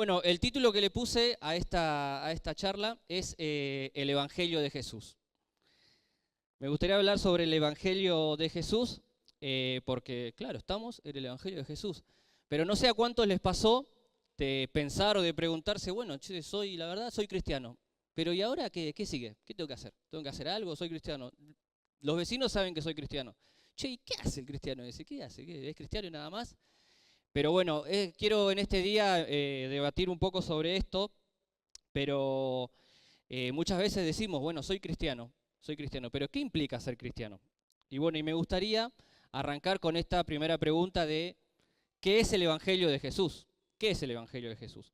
Bueno, el título que le puse a esta charla es el Evangelio de Jesús. Me gustaría hablar sobre el Evangelio de Jesús, porque, claro, estamos en el Evangelio de Jesús. Pero no sé a cuántos les pasó de pensar o de preguntarse, bueno, che, la verdad, soy cristiano. Pero ¿y ahora qué sigue? ¿Qué tengo que hacer? ¿Tengo que hacer algo? Soy cristiano. Los vecinos saben que soy cristiano. Che, ¿y qué hace el cristiano ese? ¿Qué hace? ¿Es cristiano y nada más? Pero bueno, quiero en este día debatir un poco sobre esto, pero muchas veces decimos, bueno, soy cristiano, pero ¿qué implica ser cristiano? Y bueno, y me gustaría arrancar con esta primera pregunta de ¿qué es el Evangelio de Jesús? ¿Qué es el Evangelio de Jesús?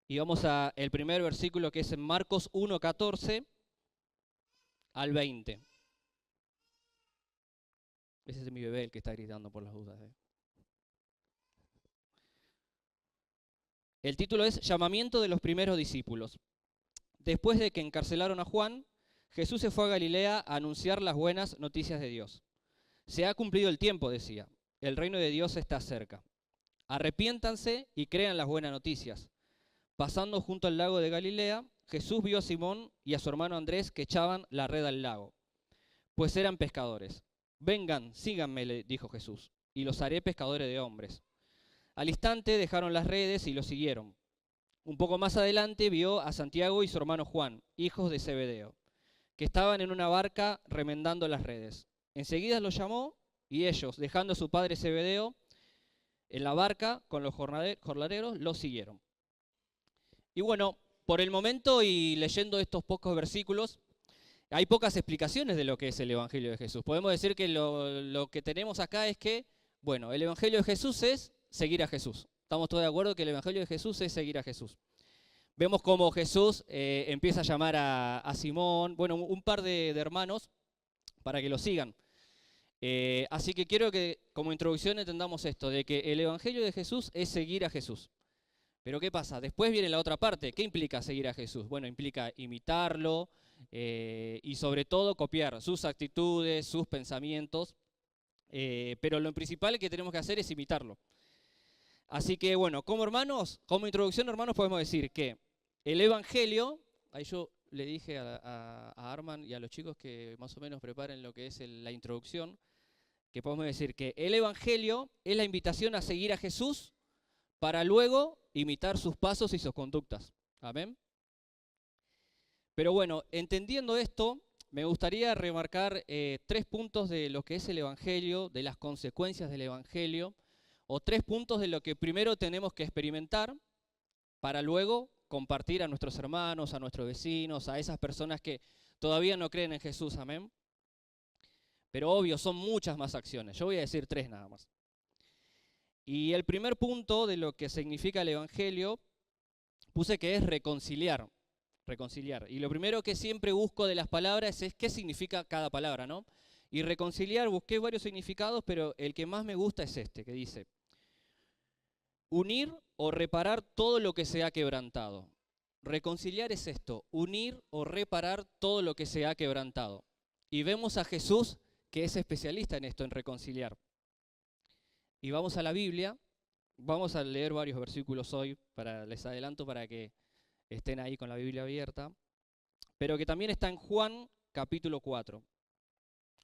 Y vamos a el primer versículo que es en Marcos 1:14 al 20. Ese es mi bebé el que está gritando por las dudas. El título es Llamamiento de los primeros discípulos. Después de que encarcelaron a Juan, Jesús se fue a Galilea a anunciar las buenas noticias de Dios. Se ha cumplido el tiempo, decía. El reino de Dios está cerca. Arrepiéntanse y crean las buenas noticias. Pasando junto al lago de Galilea, Jesús vio a Simón y a su hermano Andrés que echaban la red al lago, pues eran pescadores. Vengan, síganme, le dijo Jesús, y los haré pescadores de hombres. Al instante dejaron las redes y lo siguieron. Un poco más adelante vio a Santiago y su hermano Juan, hijos de Zebedeo, que estaban en una barca remendando las redes. Enseguida los llamó y ellos, dejando a su padre Zebedeo en la barca con los jornaleros, los siguieron. Y bueno, por el momento y leyendo estos pocos versículos, hay pocas explicaciones de lo que es el Evangelio de Jesús. Podemos decir que lo que tenemos acá es que, bueno, el Evangelio de Jesús es seguir a Jesús. Estamos todos de acuerdo que el Evangelio de Jesús es seguir a Jesús. Vemos cómo Jesús empieza a llamar a Simón, bueno, un par de hermanos para que lo sigan. Así que quiero que como introducción entendamos esto, de que el Evangelio de Jesús es seguir a Jesús. Pero ¿qué pasa? Después viene la otra parte. ¿Qué implica seguir a Jesús? Bueno, implica imitarlo y sobre todo copiar sus actitudes, sus pensamientos. Pero lo principal que tenemos que hacer es imitarlo. Así que bueno, como hermanos, como introducción hermanos podemos decir que el Evangelio, ahí yo le dije a Arman y a los chicos que más o menos preparen lo que es la introducción, que podemos decir que el Evangelio es la invitación a seguir a Jesús para luego imitar sus pasos y sus conductas. Amén. Pero bueno, entendiendo esto, me gustaría remarcar 3 puntos de lo que es el Evangelio, de las consecuencias del Evangelio, o 3 puntos de lo que primero tenemos que experimentar para luego compartir a nuestros hermanos, a nuestros vecinos, a esas personas que todavía no creen en Jesús. Amén. Pero obvio, son muchas más acciones. Yo voy a decir 3 nada más. Y el primer punto de lo que significa el Evangelio, puse que es reconciliar. Reconciliar. Y lo primero que siempre busco de las palabras es qué significa cada palabra, ¿no? Y reconciliar, busqué varios significados, pero el que más me gusta es este, que dice, unir o reparar todo lo que se ha quebrantado. Reconciliar es esto, unir o reparar todo lo que se ha quebrantado. Y vemos a Jesús que es especialista en esto, en reconciliar. Y vamos a la Biblia, vamos a leer varios versículos hoy, les adelanto para que estén ahí con la Biblia abierta, pero que también está en Juan capítulo 4.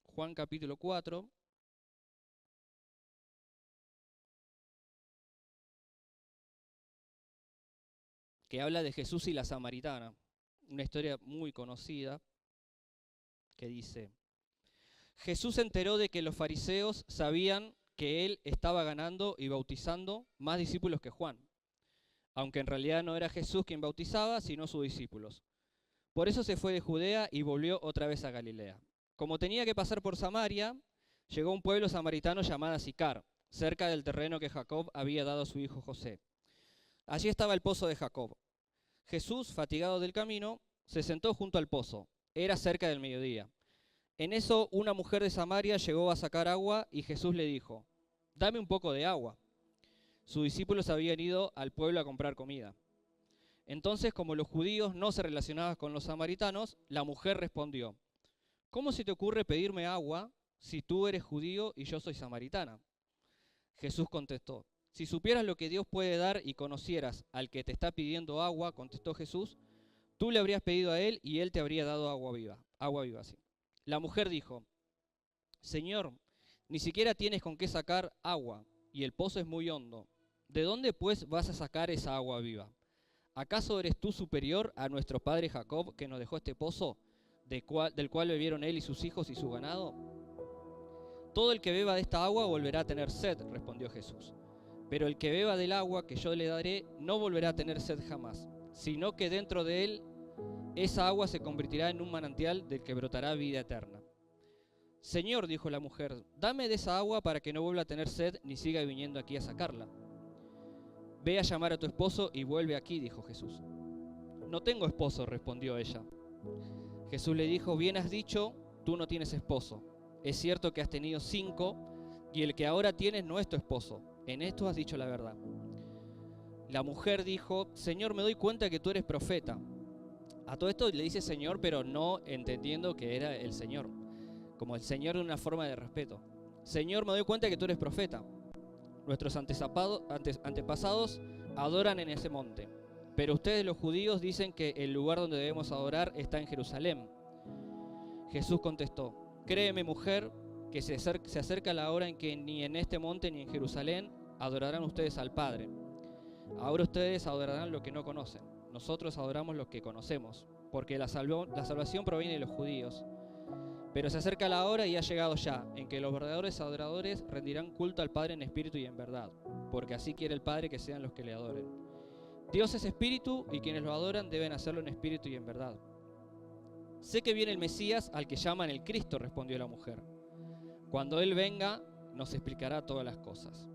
Juan capítulo 4. Que habla de Jesús y la samaritana, una historia muy conocida que dice, Jesús se enteró de que los fariseos sabían que él estaba ganando y bautizando más discípulos que Juan, aunque en realidad no era Jesús quien bautizaba, sino sus discípulos. Por eso se fue de Judea y volvió otra vez a Galilea. Como tenía que pasar por Samaria, llegó a un pueblo samaritano llamado Sicar, cerca del terreno que Jacob había dado a su hijo José. Allí estaba el pozo de Jacob. Jesús, fatigado del camino, se sentó junto al pozo. Era cerca del mediodía. En eso una mujer de Samaria llegó a sacar agua y Jesús le dijo, dame un poco de agua. Sus discípulos habían ido al pueblo a comprar comida. Entonces, como los judíos no se relacionaban con los samaritanos, la mujer respondió, ¿cómo se te ocurre pedirme agua si tú eres judío y yo soy samaritana? Jesús contestó, Si supieras lo que Dios puede dar y conocieras al que te está pidiendo agua, contestó Jesús, tú le habrías pedido a él y él te habría dado agua viva. Agua viva, sí. La mujer dijo, Señor, ni siquiera tienes con qué sacar agua, y el pozo es muy hondo. ¿De dónde pues vas a sacar esa agua viva? ¿Acaso eres tú superior a nuestro padre Jacob, que nos dejó este pozo, del cual bebieron él y sus hijos y su ganado? Todo el que beba de esta agua volverá a tener sed, respondió Jesús. Pero el que beba del agua que yo le daré no volverá a tener sed jamás, sino que dentro de él esa agua se convertirá en un manantial del que brotará vida eterna. Señor, dijo la mujer, dame de esa agua para que no vuelva a tener sed ni siga viniendo aquí a sacarla. Ve a llamar a tu esposo y vuelve aquí, dijo Jesús. No tengo esposo, respondió ella. Jesús le dijo, bien has dicho, tú no tienes esposo. Es cierto que has tenido 5 y el que ahora tienes no es tu esposo. En esto has dicho la verdad. La mujer dijo, Señor, me doy cuenta que tú eres profeta. A todo esto le dice Señor, pero no entendiendo que era el Señor. Como el Señor de una forma de respeto. Señor, me doy cuenta que tú eres profeta. Nuestros antepasados adoran en ese monte. Pero ustedes los judíos dicen que el lugar donde debemos adorar está en Jerusalén. Jesús contestó, créeme mujer, que se acerca la hora en que ni en este monte ni en Jerusalén adorarán ustedes al Padre. Ahora ustedes adorarán lo que no conocen. Nosotros adoramos lo que conocemos, porque la salvación proviene de los judíos. Pero se acerca la hora y ha llegado ya, en que los verdaderos adoradores rendirán culto al Padre en espíritu y en verdad, porque así quiere el Padre que sean los que le adoren. Dios es espíritu y quienes lo adoran deben hacerlo en espíritu y en verdad. Sé que viene el Mesías al que llaman el Cristo, respondió la mujer. Cuando Él venga, nos explicará todas las cosas.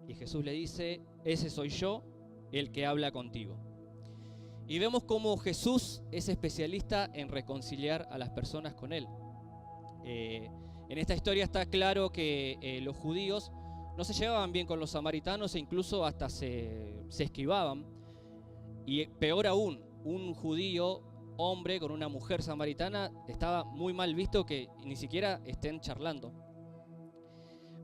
Y Jesús le dice, ese soy yo, el que habla contigo. Y vemos cómo Jesús es especialista en reconciliar a las personas con Él. En esta historia está claro que los judíos no se llevaban bien con los samaritanos e incluso hasta se esquivaban. Y peor aún, un judío hombre con una mujer samaritana estaba muy mal visto que ni siquiera estén charlando.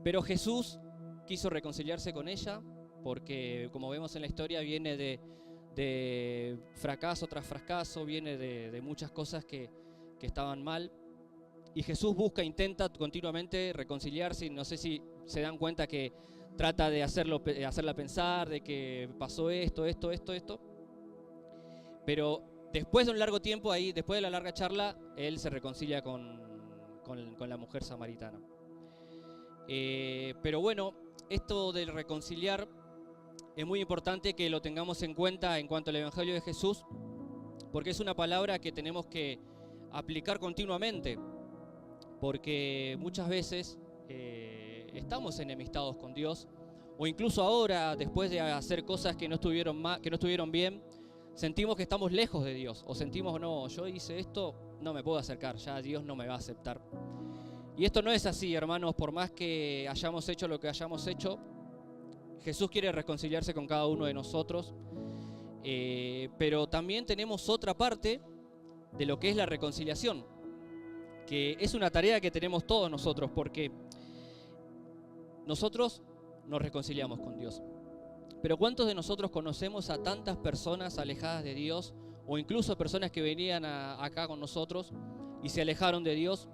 Pero Jesús quiso reconciliarse con ella porque, como vemos en la historia, viene de fracaso tras fracaso, viene de muchas cosas que estaban mal. Y Jesús intenta continuamente reconciliarse, y no sé si se dan cuenta que trata de hacerla pensar de que pasó esto. Pero después de un largo tiempo, después de la larga charla, él se reconcilia con la mujer samaritana. Pero bueno, esto de reconciliar es muy importante que lo tengamos en cuenta en cuanto al Evangelio de Jesús, porque es una palabra que tenemos que aplicar continuamente, porque muchas veces estamos enemistados con Dios, o incluso ahora, después de hacer cosas que no estuvieron bien, sentimos que estamos lejos de Dios, o sentimos, no, yo hice esto, no me puedo acercar, ya Dios no me va a aceptar. Y esto no es así, hermanos, por más que hayamos hecho lo que hayamos hecho, Jesús quiere reconciliarse con cada uno de nosotros, pero también tenemos otra parte de lo que es la reconciliación, que es una tarea que tenemos todos nosotros, porque nosotros nos reconciliamos con Dios. Pero ¿cuántos de nosotros conocemos a tantas personas alejadas de Dios, o incluso personas que venían acá con nosotros y se alejaron de Dios?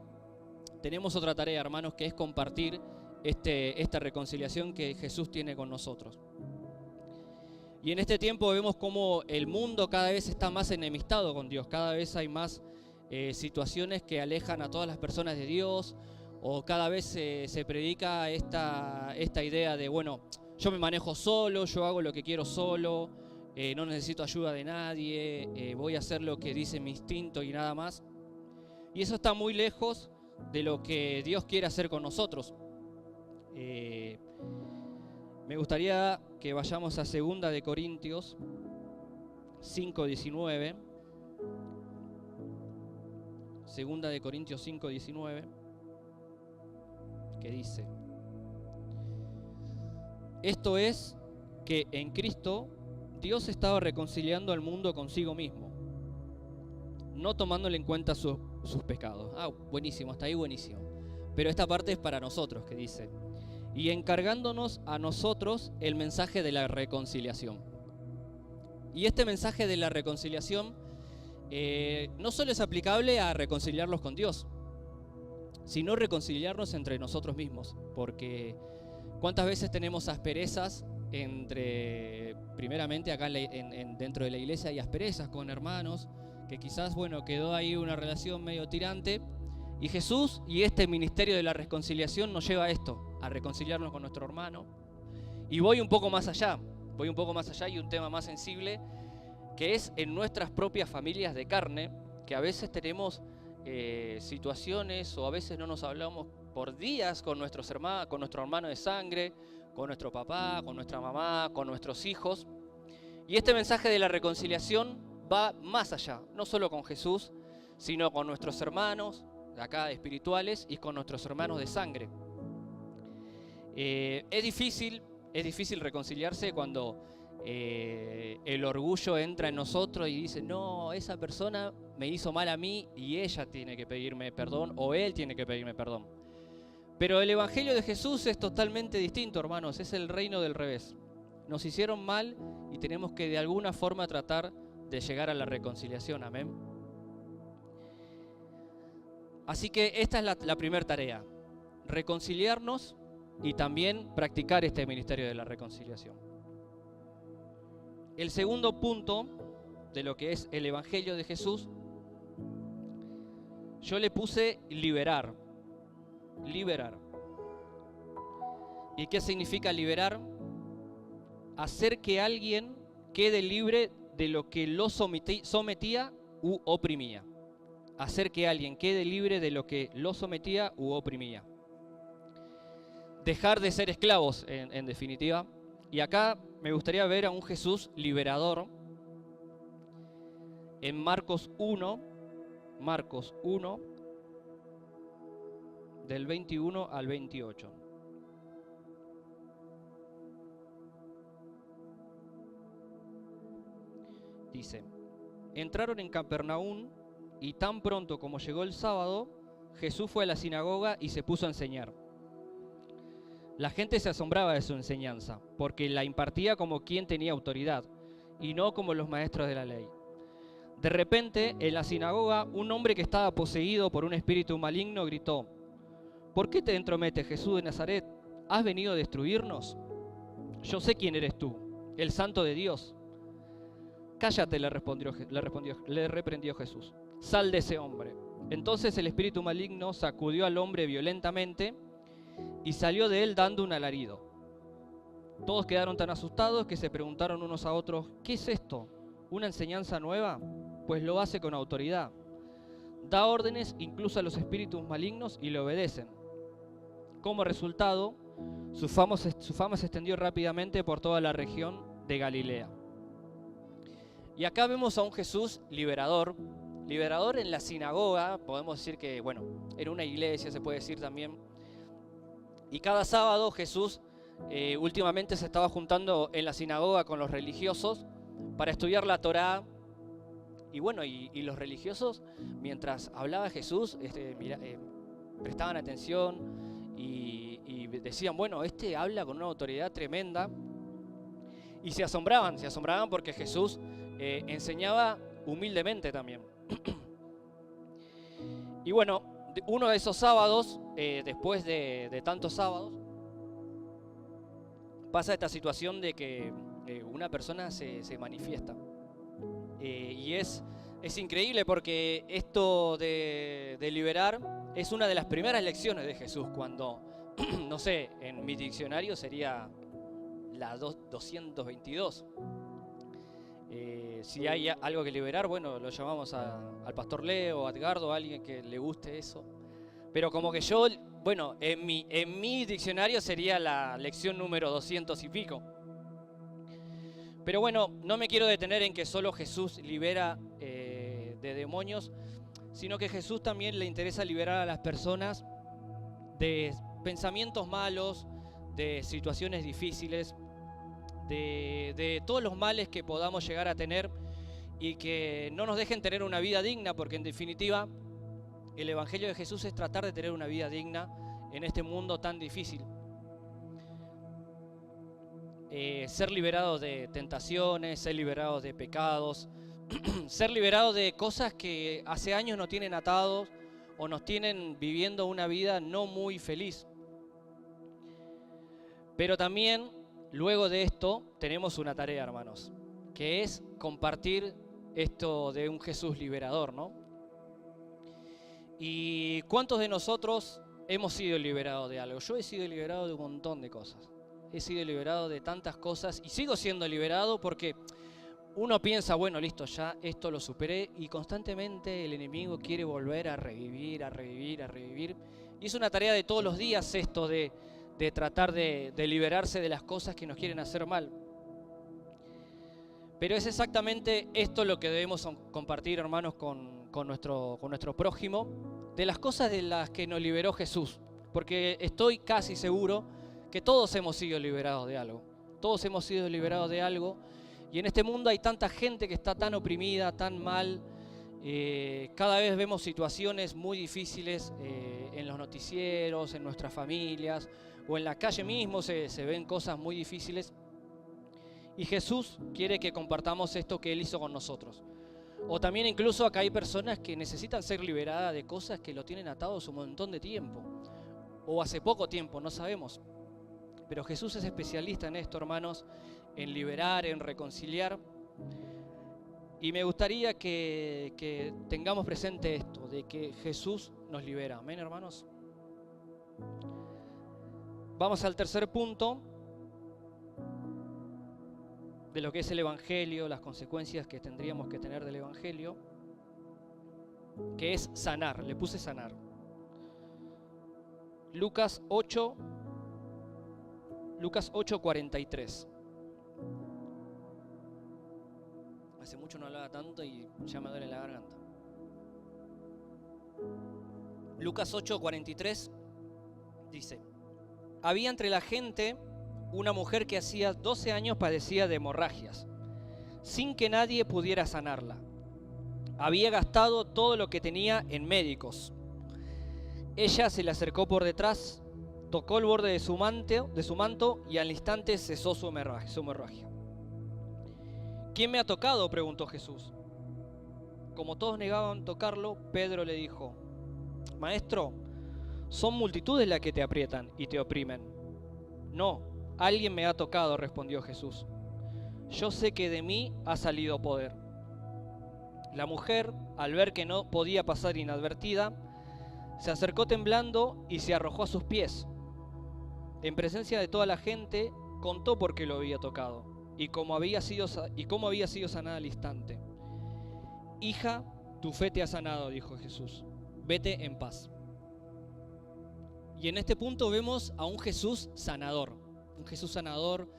Tenemos otra tarea, hermanos, que es compartir esta reconciliación que Jesús tiene con nosotros. Y en este tiempo vemos cómo el mundo cada vez está más enemistado con Dios, cada vez hay más situaciones que alejan a todas las personas de Dios, o cada vez se predica esta idea de, bueno, yo me manejo solo, yo hago lo que quiero solo, no necesito ayuda de nadie, voy a hacer lo que dice mi instinto y nada más. Y eso está muy lejos de lo que Dios quiere hacer con nosotros. Me gustaría que vayamos a 2 de Corintios 5:19. 2 de Corintios 5:19, que dice: esto es que en Cristo Dios estaba reconciliando al mundo consigo mismo, no tomándole en cuenta sus pecados. Buenísimo, hasta ahí buenísimo. Pero esta parte es para nosotros, que dice: y encargándonos a nosotros el mensaje de la reconciliación. Y este mensaje de la reconciliación no solo es aplicable a reconciliarlos con Dios, sino reconciliarnos entre nosotros mismos, porque ¿cuántas veces tenemos asperezas primeramente acá dentro de la iglesia hay asperezas con hermanos, que quizás, bueno, quedó ahí una relación medio tirante, y Jesús y este ministerio de la reconciliación nos lleva a esto, a reconciliarnos con nuestro hermano. Y voy un poco más allá y un tema más sensible, que es en nuestras propias familias de carne, que a veces tenemos situaciones o a veces no nos hablamos por días con nuestro hermano de sangre, con nuestro papá, con nuestra mamá, con nuestros hijos. Y este mensaje de la reconciliación va más allá, no solo con Jesús, sino con nuestros hermanos de acá espirituales y con nuestros hermanos de sangre. Es difícil reconciliarse cuando el orgullo entra en nosotros y dice, no, esa persona me hizo mal a mí y ella tiene que pedirme perdón o él tiene que pedirme perdón. Pero el Evangelio de Jesús es totalmente distinto, hermanos, es el reino del revés. Nos hicieron mal y tenemos que de alguna forma tratar de llegar a la reconciliación, amén. Así que esta es la primera tarea, reconciliarnos y también practicar este ministerio de la reconciliación. El segundo punto de lo que es el Evangelio de Jesús, yo le puse liberar. Liberar. ¿Y qué significa liberar? Hacer que alguien quede libre de lo que lo sometía u oprimía. Hacer que alguien quede libre de lo que lo sometía u oprimía. Dejar de ser esclavos, en definitiva. Y acá me gustaría ver a un Jesús liberador en Marcos 1, del 21 al 28. Dice, entraron en Capernaum y tan pronto como llegó el sábado, Jesús fue a la sinagoga y se puso a enseñar. La gente se asombraba de su enseñanza, porque la impartía como quien tenía autoridad, y no como los maestros de la ley. De repente, en la sinagoga, un hombre que estaba poseído por un espíritu maligno gritó, ¿por qué te entrometes, Jesús de Nazaret? ¿Has venido a destruirnos? Yo sé quién eres tú, el Santo de Dios. Cállate, le reprendió Jesús. Sal de ese hombre. Entonces el espíritu maligno sacudió al hombre violentamente y salió de él dando un alarido. Todos quedaron tan asustados que se preguntaron unos a otros, ¿qué es esto? ¿Una enseñanza nueva? Pues lo hace con autoridad. Da órdenes incluso a los espíritus malignos y le obedecen. Como resultado, su fama se extendió rápidamente por toda la región de Galilea. Y acá vemos a un Jesús liberador en la sinagoga, podemos decir que, bueno, en una iglesia se puede decir también. Y cada sábado Jesús últimamente se estaba juntando en la sinagoga con los religiosos para estudiar la Torá. Y bueno, y los religiosos, mientras hablaba Jesús, prestaban atención y decían, bueno, habla con una autoridad tremenda. Y se asombraban porque Jesús enseñaba humildemente también. Y bueno, uno de esos sábados, después de tantos sábados, pasa esta situación de que una persona se manifiesta. Y es increíble porque esto de liberar es una de las primeras lecciones de Jesús, cuando, no sé, en mi diccionario sería la 222. Si hay algo que liberar, bueno, lo llamamos al pastor Leo, a Edgardo, a alguien que le guste eso. Pero como que yo, bueno, en mi diccionario sería la lección número 200 y pico. Pero bueno, no me quiero detener en que solo Jesús libera de demonios, sino que Jesús también le interesa liberar a las personas de pensamientos malos, de situaciones difíciles, de todos los males que podamos llegar a tener y que no nos dejen tener una vida digna, porque en definitiva el Evangelio de Jesús es tratar de tener una vida digna en este mundo tan difícil. ser liberados de tentaciones, ser liberados de pecados, ser liberados de cosas que hace años nos tienen atados o nos tienen viviendo una vida no muy feliz. Pero también, luego de esto, tenemos una tarea, hermanos, que es compartir esto de un Jesús liberador, ¿no? ¿Y cuántos de nosotros hemos sido liberados de algo? Yo he sido liberado de un montón de cosas. He sido liberado de tantas cosas y sigo siendo liberado porque uno piensa, bueno, listo, ya esto lo superé, y constantemente el enemigo quiere volver a revivir, a revivir, a revivir. Y es una tarea de todos los días esto de tratar de liberarse de las cosas que nos quieren hacer mal. Pero es exactamente esto lo que debemos compartir, hermanos, con nuestro prójimo, de las cosas de las que nos liberó Jesús. Porque estoy casi seguro que todos hemos sido liberados de algo. Todos hemos sido liberados de algo. Y en este mundo hay tanta gente que está tan oprimida, tan mal. Cada vez vemos situaciones muy difíciles en los noticieros, en nuestras familias, o en la calle mismo se ven cosas muy difíciles. Y Jesús quiere que compartamos esto que Él hizo con nosotros. O también incluso acá hay personas que necesitan ser liberadas de cosas que lo tienen atados un montón de tiempo. O hace poco tiempo, no sabemos. Pero Jesús es especialista en esto, hermanos, en liberar, en reconciliar. Y me gustaría que tengamos presente esto, de que Jesús nos libera. Amén, hermanos. Vamos al tercer punto de lo que es el Evangelio, las consecuencias que tendríamos que tener del Evangelio, que es sanar. Le puse sanar. Lucas 8:43. Hace mucho no hablaba tanto y ya me duele la garganta. Lucas 8:43 dice: había entre la gente una mujer que hacía 12 años padecía de hemorragias, sin que nadie pudiera sanarla. Había gastado todo lo que tenía en médicos. Ella se le acercó por detrás, tocó el borde de su manto y al instante cesó su hemorragia. ¿Quién me ha tocado?, preguntó Jesús. Como todos negaban tocarlo, Pedro le dijo: Maestro, son multitudes las que te aprietan y te oprimen. No, alguien me ha tocado, respondió Jesús. Yo sé que de mí ha salido poder. La mujer, al ver que no podía pasar inadvertida, se acercó temblando y se arrojó a sus pies. En presencia de toda la gente, contó por qué lo había tocado y cómo había sido sanada al instante. Hija, tu fe te ha sanado, dijo Jesús. Vete en paz. Y en este punto vemos a un Jesús sanador. Un Jesús sanador.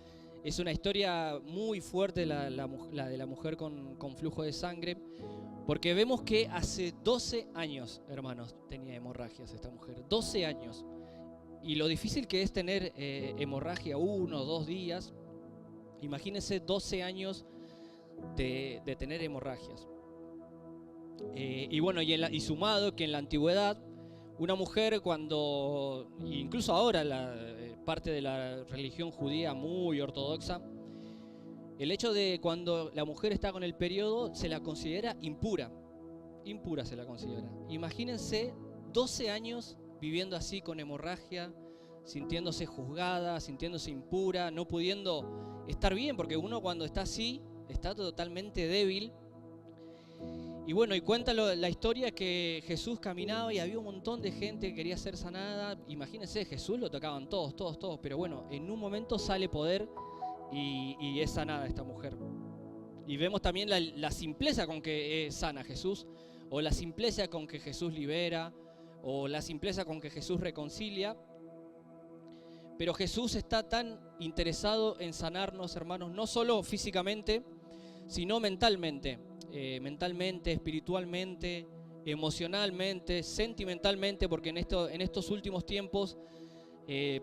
Es una historia muy fuerte la de la mujer con flujo de sangre, porque vemos que hace 12 años, hermanos, tenía hemorragias esta mujer. 12 años. Y lo difícil que es tener hemorragia 1 o 2 días. Imagínense 12 años de tener hemorragias. Y bueno, y sumado que en la antigüedad, una mujer cuando, incluso ahora parte de la religión judía muy ortodoxa, el hecho de cuando la mujer está con el periodo se la considera impura. Impura se la considera. Imagínense 12 años viviendo así con hemorragia, sintiéndose juzgada, sintiéndose impura, no pudiendo estar bien, porque uno cuando está así está totalmente débil. Y bueno, y cuenta la historia que Jesús caminaba y había un montón de gente que quería ser sanada. Imagínense, Jesús lo tocaban todos, pero bueno, en un momento sale poder y es sanada esta mujer. Y vemos también la simpleza con que sana Jesús, o la simpleza con que Jesús libera, o la simpleza con que Jesús reconcilia. Pero Jesús está tan interesado en sanarnos, hermanos, no solo físicamente, sino mentalmente. Mentalmente, espiritualmente, emocionalmente, sentimentalmente, porque en estos últimos tiempos,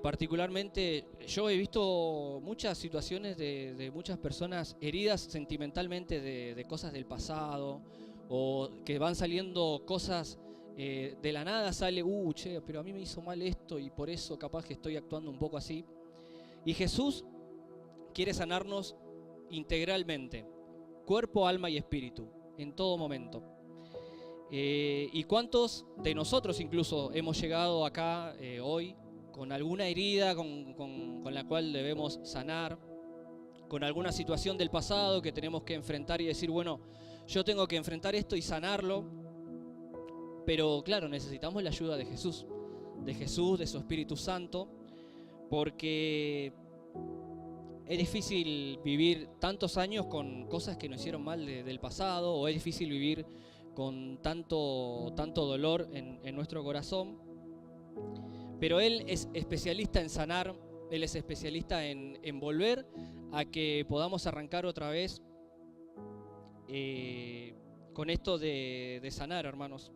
particularmente, yo he visto muchas situaciones de muchas personas heridas sentimentalmente de cosas del pasado, o que van saliendo cosas de la nada, sale, che, pero a mí me hizo mal esto y por eso capaz que estoy actuando un poco así. Y Jesús quiere sanarnos integralmente, cuerpo, alma y espíritu, en todo momento. ¿Y cuántos de nosotros incluso hemos llegado acá hoy con alguna herida con la cual debemos sanar, con alguna situación del pasado que tenemos que enfrentar y decir, bueno, yo tengo que enfrentar esto y sanarlo? Pero claro, necesitamos la ayuda de Jesús, de su Espíritu Santo, porque es difícil vivir tantos años con cosas que nos hicieron mal del pasado, o es difícil vivir con tanto dolor en nuestro corazón. Pero Él es especialista en sanar, Él es especialista en volver a que podamos arrancar otra vez con esto de sanar, hermanos.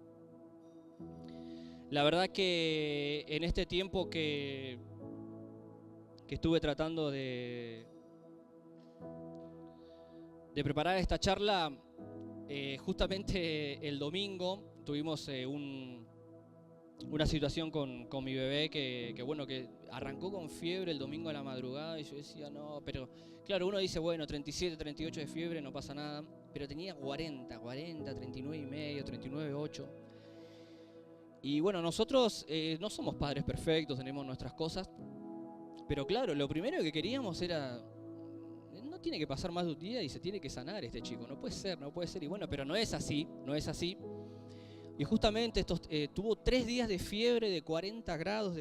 La verdad que en este tiempo que estuve tratando de preparar esta charla, justamente el domingo tuvimos una situación con mi bebé que bueno, que arrancó con fiebre el domingo a la madrugada y yo decía, no, pero claro, uno dice, bueno, 37, 38 de fiebre, no pasa nada, pero tenía 40, 39 y medio, 39,8. Y bueno, nosotros no somos padres perfectos, tenemos nuestras cosas, pero claro, lo primero que queríamos era, no tiene que pasar más de un día y se tiene que sanar este chico, no puede ser, y bueno, pero no es así. Y justamente tuvo 3 días de fiebre de 40 grados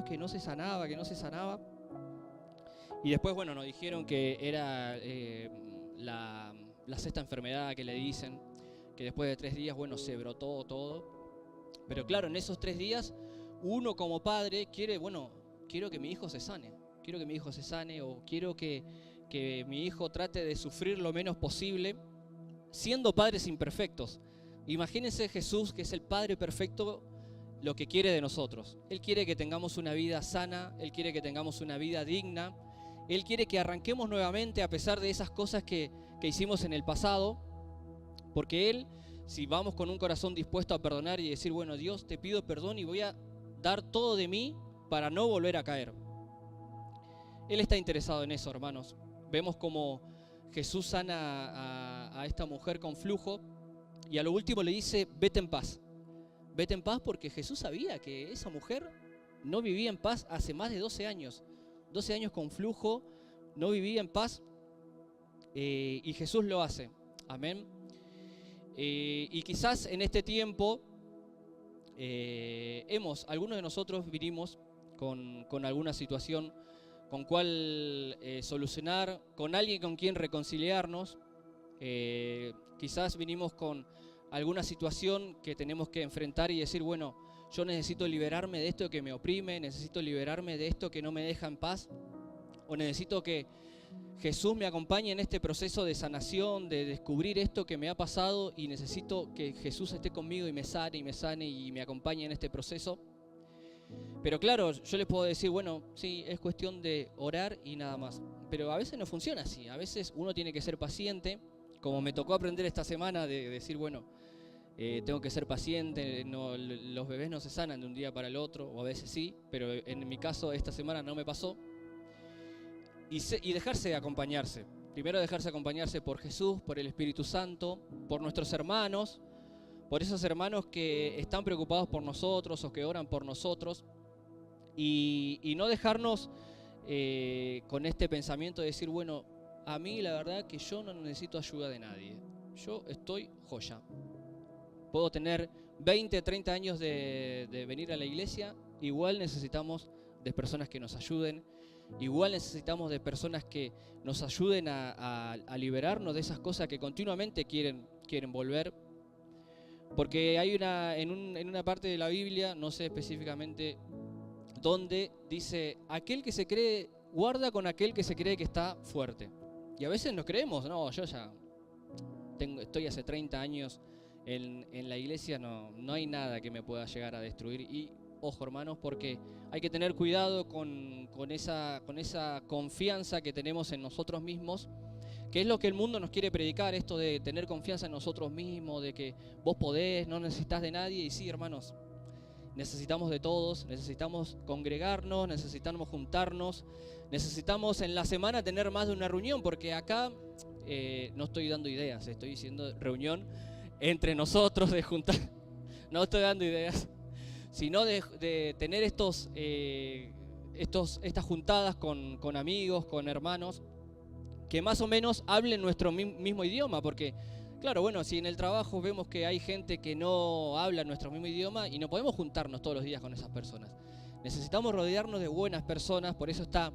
que no se sanaba. Y después, bueno, nos dijeron que era la sexta enfermedad que le dicen, que después de 3 días, bueno, se brotó todo. Pero claro, en esos 3 días, uno como padre quiere, bueno, quiero que mi hijo se sane, o quiero que mi hijo trate de sufrir lo menos posible, siendo padres imperfectos. Imagínense Jesús, que es el Padre perfecto, lo que quiere de nosotros. Él quiere que tengamos una vida sana, Él quiere que tengamos una vida digna, Él quiere que arranquemos nuevamente a pesar de esas cosas que hicimos en el pasado, porque Él, si vamos con un corazón dispuesto a perdonar y decir, bueno, Dios, te pido perdón y voy a dar todo de mí para no volver a caer. Él está interesado en eso, hermanos. Vemos como Jesús sana a esta mujer con flujo y a lo último le dice, vete en paz. Vete en paz, porque Jesús sabía que esa mujer no vivía en paz hace más de 12 años. 12 años con flujo, no vivía en paz, y Jesús lo hace. Amén. Y quizás en este tiempo algunos de nosotros vinimos con alguna situación con cual solucionar, con alguien con quien reconciliarnos. Quizás vinimos con alguna situación que tenemos que enfrentar y decir, bueno, yo necesito liberarme de esto que me oprime, necesito liberarme de esto que no me deja en paz, o necesito que Jesús me acompañe en este proceso de sanación, de descubrir esto que me ha pasado, y necesito que Jesús esté conmigo y me sane y me acompañe en este proceso. Pero claro, yo les puedo decir, bueno, sí, es cuestión de orar y nada más. Pero a veces no funciona así, a veces uno tiene que ser paciente, como me tocó aprender esta semana de decir, bueno, tengo que ser paciente, los bebés no se sanan de un día para el otro, o a veces sí, pero en mi caso esta semana no me pasó. Y dejarse acompañarse. Primero dejarse acompañarse por Jesús, por el Espíritu Santo, por nuestros hermanos, por esos hermanos que están preocupados por nosotros o que oran por nosotros. Y no dejarnos con este pensamiento de decir, bueno, a mí la verdad que yo no necesito ayuda de nadie. Yo estoy joya. Puedo tener 20, 30 años de venir a la iglesia, igual necesitamos de personas que nos ayuden, igual necesitamos de personas que nos ayuden a liberarnos de esas cosas que continuamente quieren volver. Porque hay en una parte de la Biblia, no sé específicamente dónde, dice, aquel que se cree, guarda con aquel que se cree que está fuerte. Y a veces nos creemos, no, yo ya estoy hace 30 años en la iglesia, no hay nada que me pueda llegar a destruir. Y ojo, hermanos, porque hay que tener cuidado con esa confianza que tenemos en nosotros mismos, que es lo que el mundo nos quiere predicar, esto de tener confianza en nosotros mismos, de que vos podés, no necesitas de nadie. Y sí, hermanos, necesitamos de todos, necesitamos congregarnos, necesitamos juntarnos, necesitamos en la semana tener más de una reunión, porque acá no estoy dando ideas, estoy diciendo reunión entre nosotros, de juntar, no estoy dando ideas, sino de tener estas juntadas con amigos, con hermanos, que más o menos hablen nuestro mismo idioma, porque claro, bueno, si en el trabajo vemos que hay gente que no habla nuestro mismo idioma y no podemos juntarnos todos los días con esas personas. Necesitamos rodearnos de buenas personas, por eso está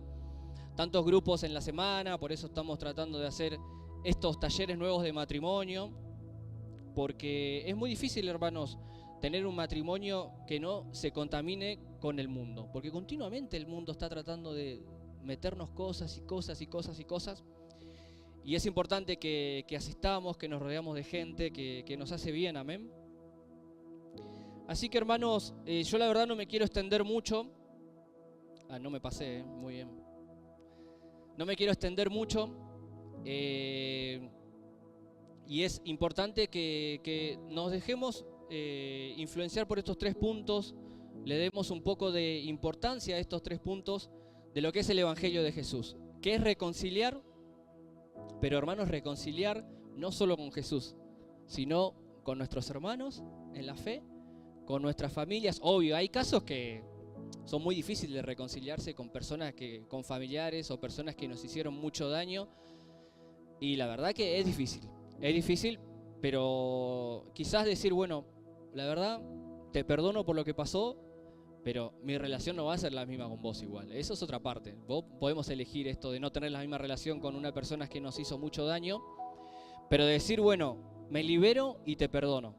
tantos grupos en la semana, por eso estamos tratando de hacer estos talleres nuevos de matrimonio, porque es muy difícil, hermanos, tener un matrimonio que no se contamine con el mundo, porque continuamente el mundo está tratando de meternos cosas y cosas y cosas y cosas. Y es importante que asistamos, que nos rodeamos de gente que nos hace bien, amén. Así que, hermanos, yo la verdad no me quiero extender mucho. No me pasé, muy bien. No me quiero extender mucho. Y es importante que nos dejemos influenciar por estos 3 puntos. Le demos un poco de importancia a estos 3 puntos de lo que es el Evangelio de Jesús. Que es reconciliar. Pero, hermanos, reconciliar no solo con Jesús, sino con nuestros hermanos en la fe, con nuestras familias. Obvio, hay casos que son muy difíciles de reconciliarse con personas con familiares o personas que nos hicieron mucho daño. Y la verdad que es difícil, pero quizás decir, bueno, la verdad, te perdono por lo que pasó, pero mi relación no va a ser la misma con vos igual. Eso es otra parte. Podemos elegir esto de no tener la misma relación con una persona que nos hizo mucho daño, pero decir, bueno, me libero y te perdono.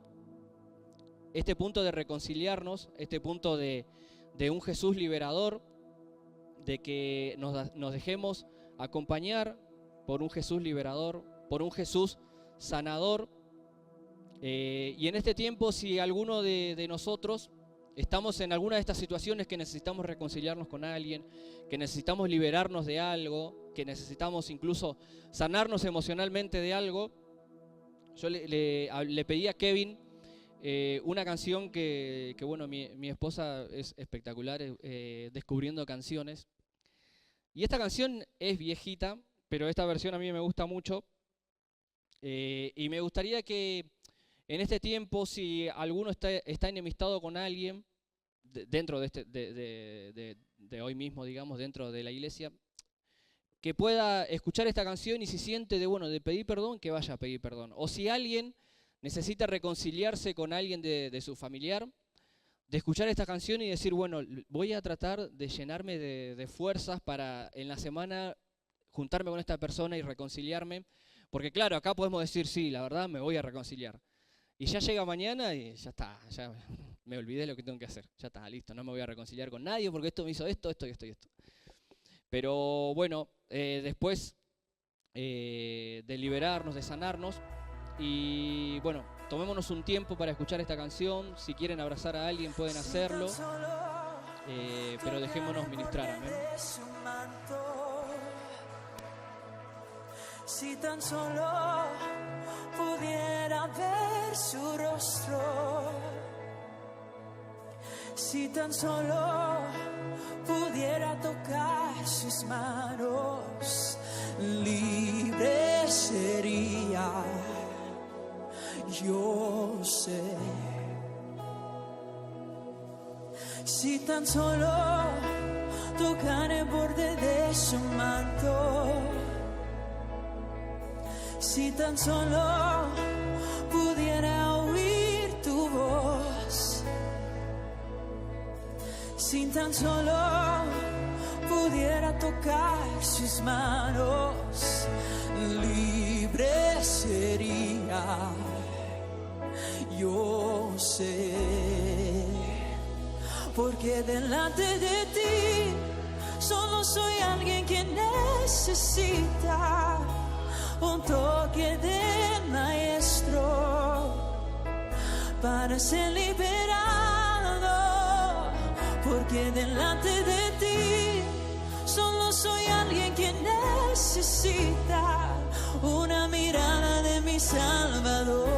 Este punto de reconciliarnos, este punto de un Jesús liberador, de que nos dejemos acompañar por un Jesús liberador, por un Jesús sanador. Y en este tiempo, si alguno de nosotros estamos en alguna de estas situaciones que necesitamos reconciliarnos con alguien, que necesitamos liberarnos de algo, que necesitamos incluso sanarnos emocionalmente de algo, yo le pedí a Kevin una canción que bueno, mi esposa es espectacular, descubriendo canciones. Y esta canción es viejita, pero esta versión a mí me gusta mucho. Y me gustaría que en este tiempo, si alguno está enemistado con alguien, dentro de hoy mismo, digamos, dentro de la iglesia, que pueda escuchar esta canción y si siente de pedir perdón, que vaya a pedir perdón. O si alguien necesita reconciliarse con alguien de su familiar, de escuchar esta canción y decir, bueno, voy a tratar de llenarme de fuerzas para en la semana juntarme con esta persona y reconciliarme. Porque claro, acá podemos decir, sí, la verdad me voy a reconciliar. Y ya llega mañana y ya está, ya me olvidé de lo que tengo que hacer. Ya está, listo, no me voy a reconciliar con nadie porque esto me hizo esto. Pero bueno, después de liberarnos, de sanarnos, y bueno, tomémonos un tiempo para escuchar esta canción. Si quieren abrazar a alguien pueden hacerlo, pero dejémonos ministrar, amén. Si tan solo pudiera ver su rostro, si tan solo pudiera tocar sus manos, libre sería, yo sé. Si tan solo tocar el borde de su manto, si tan solo pudiera oír tu voz, si tan solo pudiera tocar sus manos, libre sería, yo sé. Porque delante de ti solo soy alguien que necesita un toque del maestro para ser liberado. Porque delante de ti solo soy alguien que necesita una mirada de mi Salvador.